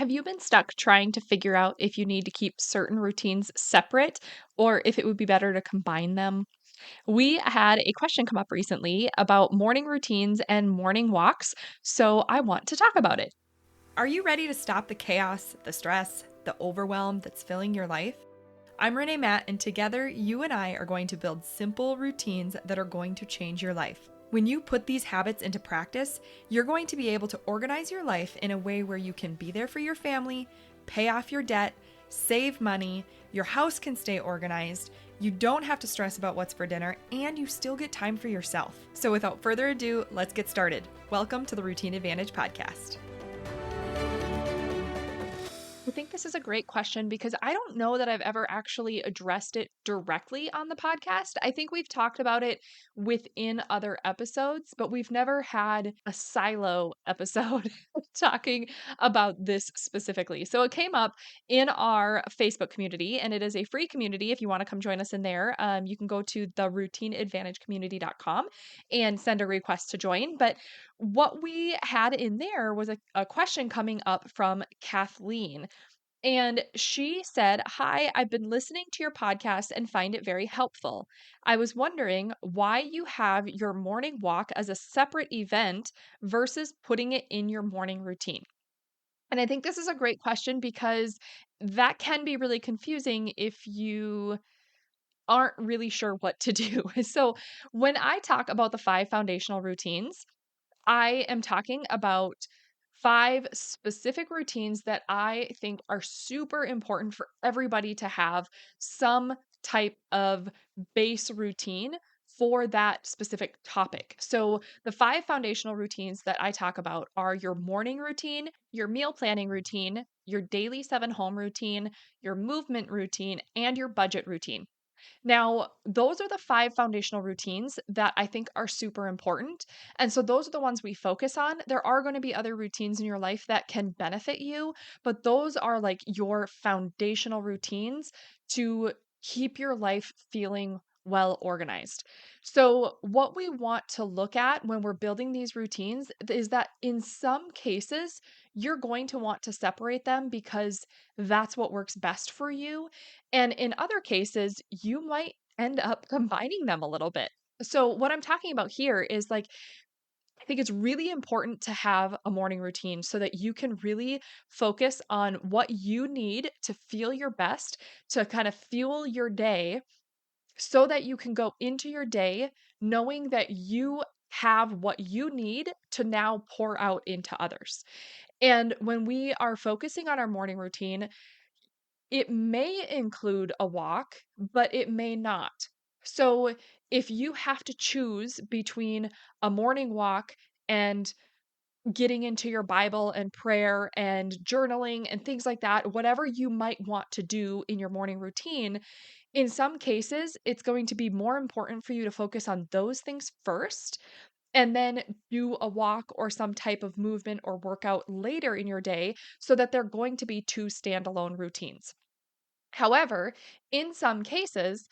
Have you been stuck trying to figure out if you need to keep certain routines separate or if it would be better to combine them? We had a question come up recently about morning routines and morning walks, so I want to talk about it. Are you ready to stop the chaos, the stress, the overwhelm that's filling your life? I'm Renae Matt, and together you and I are going to build simple routines that are going to change your life. When you put these habits into practice, you're going to be able to organize your life in a way where you can be there for your family, pay off your debt, save money, your house can stay organized, you don't have to stress about what's for dinner, and you still get time for yourself. So without further ado, let's get started. Welcome to the Routine Advantage Podcast. I think this is a great question because I don't know that I've ever actually addressed it directly on the podcast. I think we've talked about it within other episodes, but we've never had a silo episode talking about this specifically. So it came up in our Facebook community, and it is a free community. If you want to come join us in there, you can go to theroutineadvantagecommunity.com and send a request to join. But what we had in there was a question coming up from Kathleen. And she said, "Hi, I've been listening to your podcast and find it very helpful. I was wondering why you have your morning walk as a separate event versus putting it in your morning routine." And I think this is a great question because that can be really confusing if you aren't really sure what to do. So, when I talk about the five foundational routines, I am talking about five specific routines that I think are super important for everybody to have some type of base routine for that specific topic. So, the five foundational routines that I talk about are your morning routine, your meal planning routine, your daily 7 home routine, your movement routine, and your budget routine. Now, those are the five foundational routines that I think are super important. And so those are the ones we focus on. There are going to be other routines in your life that can benefit you, but those are like your foundational routines to keep your life feeling well organized. So, what we want to look at when we're building these routines is that in some cases, you're going to want to separate them because that's what works best for you. And in other cases, you might end up combining them a little bit. So, what I'm talking about here is like, I think it's really important to have a morning routine so that you can really focus on what you need to feel your best, to kind of fuel your day, so that you can go into your day knowing that you have what you need to now pour out into others. And when we are focusing on our morning routine, it may include a walk, but it may not. So if you have to choose between a morning walk and getting into your Bible and prayer and journaling and things like that, whatever you might want to do in your morning routine, in some cases, it's going to be more important for you to focus on those things first and then do a walk or some type of movement or workout later in your day so that they're going to be two standalone routines. However, in some cases,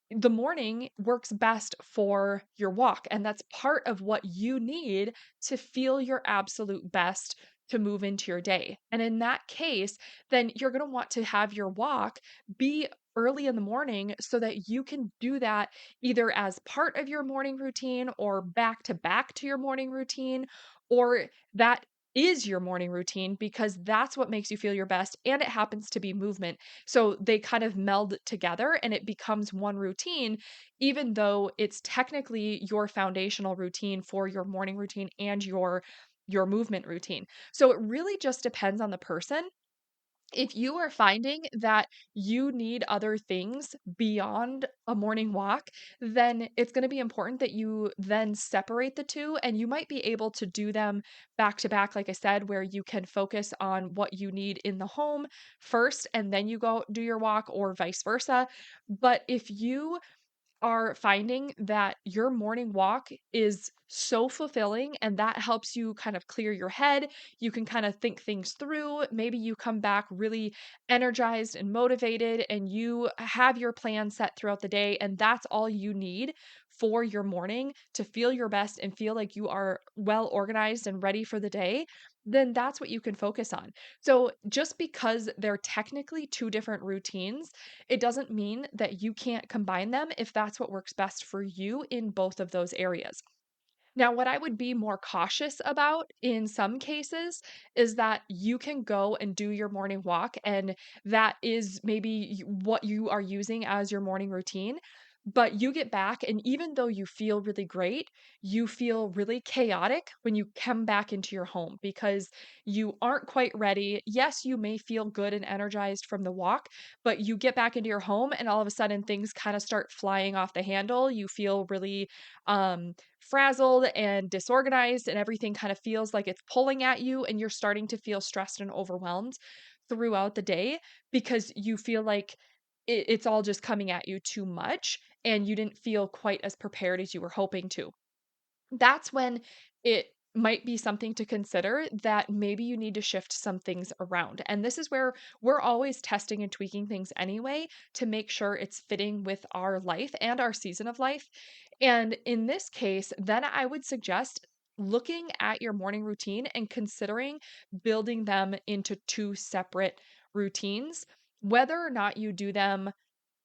the morning works best for your walk, and that's part of what you need to feel your absolute best to move into your day. And in that case, then you're going to want to have your walk be early in the morning so that you can do that either as part of your morning routine or back to back to your morning routine, or that is your morning routine because that's what makes you feel your best and it happens to be movement. So they kind of meld together and it becomes one routine, even though it's technically your foundational routine for your morning routine and your movement routine. So it really just depends on the person. If you are finding that you need other things beyond a morning walk, then it's going to be important that you then separate the two and you might be able to do them back to back, like I said, where you can focus on what you need in the home first and then you go do your walk or vice versa. But if you are finding that your morning walk is so fulfilling and that helps you kind of clear your head. You can kind of think things through. Maybe you come back really energized and motivated, and you have your plan set throughout the day. And that's all you need for your morning to feel your best and feel like you are well organized and ready for the day. then that's what you can focus on. So just because they're technically two different routines, it doesn't mean that you can't combine them if that's what works best for you in both of those areas. Now, what I would be more cautious about in some cases is that you can go and do your morning walk, and that is maybe what you are using as your morning routine. But you get back, and even though you feel really great, you feel really chaotic when you come back into your home because you aren't quite ready. Yes, you may feel good and energized from the walk, but you get back into your home, and all of a sudden things kind of start flying off the handle. You feel really frazzled and disorganized, and everything kind of feels like it's pulling at you, and you're starting to feel stressed and overwhelmed throughout the day because you feel like it's all just coming at you too much and you didn't feel quite as prepared as you were hoping to. That's when it might be something to consider that maybe you need to shift some things around. And this is where we're always testing and tweaking things anyway to make sure it's fitting with our life and our season of life. And in this case, then I would suggest looking at your morning routine and considering building them into two separate routines. Whether or not you do them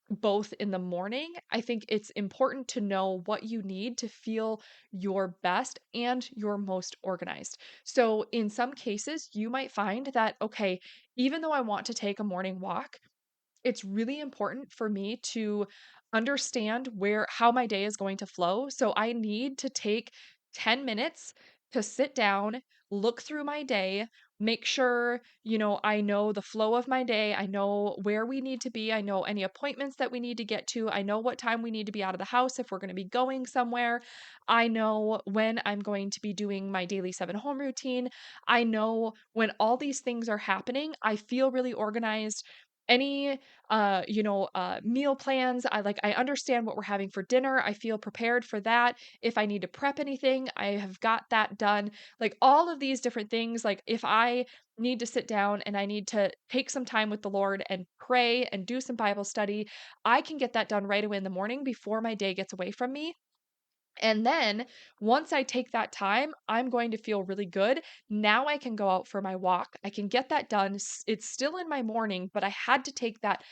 both in the morning, I think it's important to know what you need to feel your best and your most organized. So, in some cases, you might find that, okay, even though I want to take a morning walk, it's really important for me to understand where how my day is going to flow. So I need to take 10 minutes to sit down, look through my day, make sure, I know the flow of my day. I know where we need to be. I know any appointments that we need to get to. I know what time we need to be out of the house if we're going to be going somewhere. I know when I'm going to be doing my daily 7 home routine. I know when all these things are happening, I feel really organized. Any meal plans. I understand what we're having for dinner. I feel prepared for that. If I need to prep anything, I have got that done. Like all of these different things, like if I need to sit down and I need to take some time with the Lord and pray and do some Bible study, I can get that done right away in the morning before my day gets away from me. And then once I take that time, I'm going to feel really good. Now I can go out for my walk. I can get that done. It's still in my morning, but I had to take that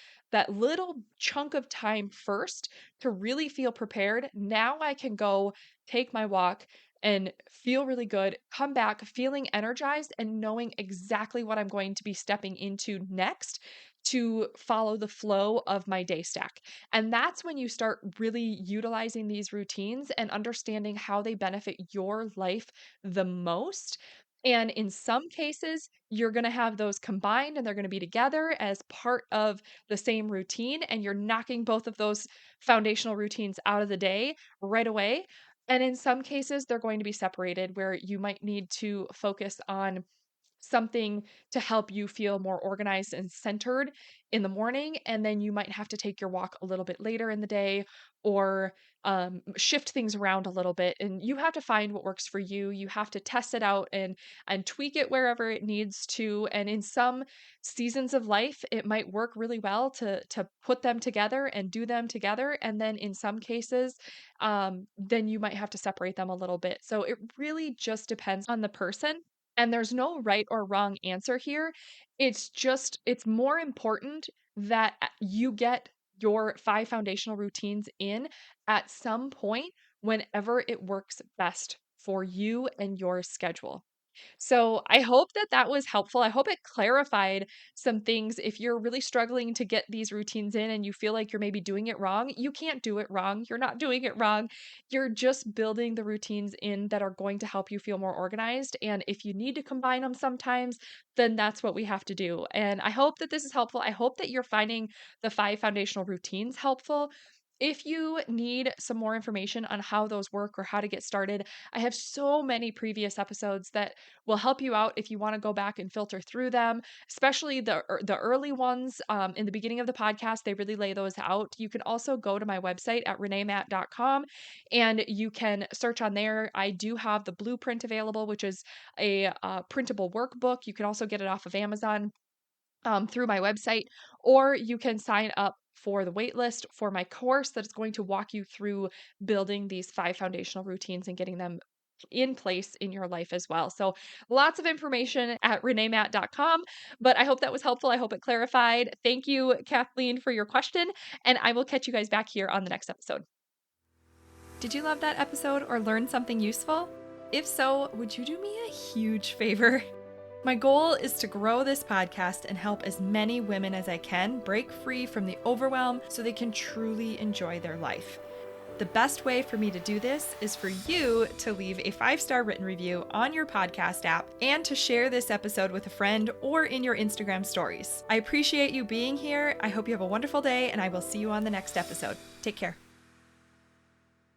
little chunk of time first to really feel prepared. Now I can go take my walk and feel really good, come back feeling energized and knowing exactly what I'm going to be stepping into next to follow the flow of my day stack. And that's when you start really utilizing these routines and understanding how they benefit your life the most. And in some cases, you're going to have those combined and they're going to be together as part of the same routine. And you're knocking both of those foundational routines out of the day right away. And in some cases, they're going to be separated where you might need to focus on something to help you feel more organized and centered in the morning. And then you might have to take your walk a little bit later in the day or shift things around a little bit. And you have to find what works for you. You have to test it out and tweak it wherever it needs to. And in some seasons of life, it might work really well to put them together and do them together. And then in some cases, then you might have to separate them a little bit. So it really just depends on the person, and there's no right or wrong answer here. It's more important that you get your 5 foundational routines in at some point whenever it works best for you and your schedule. So I hope that that was helpful. I hope it clarified some things. If you're really struggling to get these routines in and you feel like you're maybe doing it wrong, you can't do it wrong. You're not doing it wrong. You're just building the routines in that are going to help you feel more organized. And if you need to combine them sometimes, then that's what we have to do. And I hope that this is helpful. I hope that you're finding the 5 foundational routines helpful. If you need some more information on how those work or how to get started, I have so many previous episodes that will help you out if you want to go back and filter through them, especially the early ones in the beginning of the podcast. They really lay those out. You can also go to my website at reneemat.com and you can search on there. I do have the blueprint available, which is a printable workbook. You can also get it off of Amazon through my website, or you can sign up for the waitlist for my course that is going to walk you through building these 5 foundational routines and getting them in place in your life as well. So lots of information at reneematt.com, but I hope that was helpful. I hope it clarified. Thank you, Kathleen, for your question, and I will catch you guys back here on the next episode. Did you love that episode or learn something useful? If so, would you do me a huge favor? My goal is to grow this podcast and help as many women as I can break free from the overwhelm so they can truly enjoy their life. The best way for me to do this is for you to leave a 5-star written review on your podcast app and to share this episode with a friend or in your Instagram stories. I appreciate you being here. I hope you have a wonderful day, and I will see you on the next episode. Take care.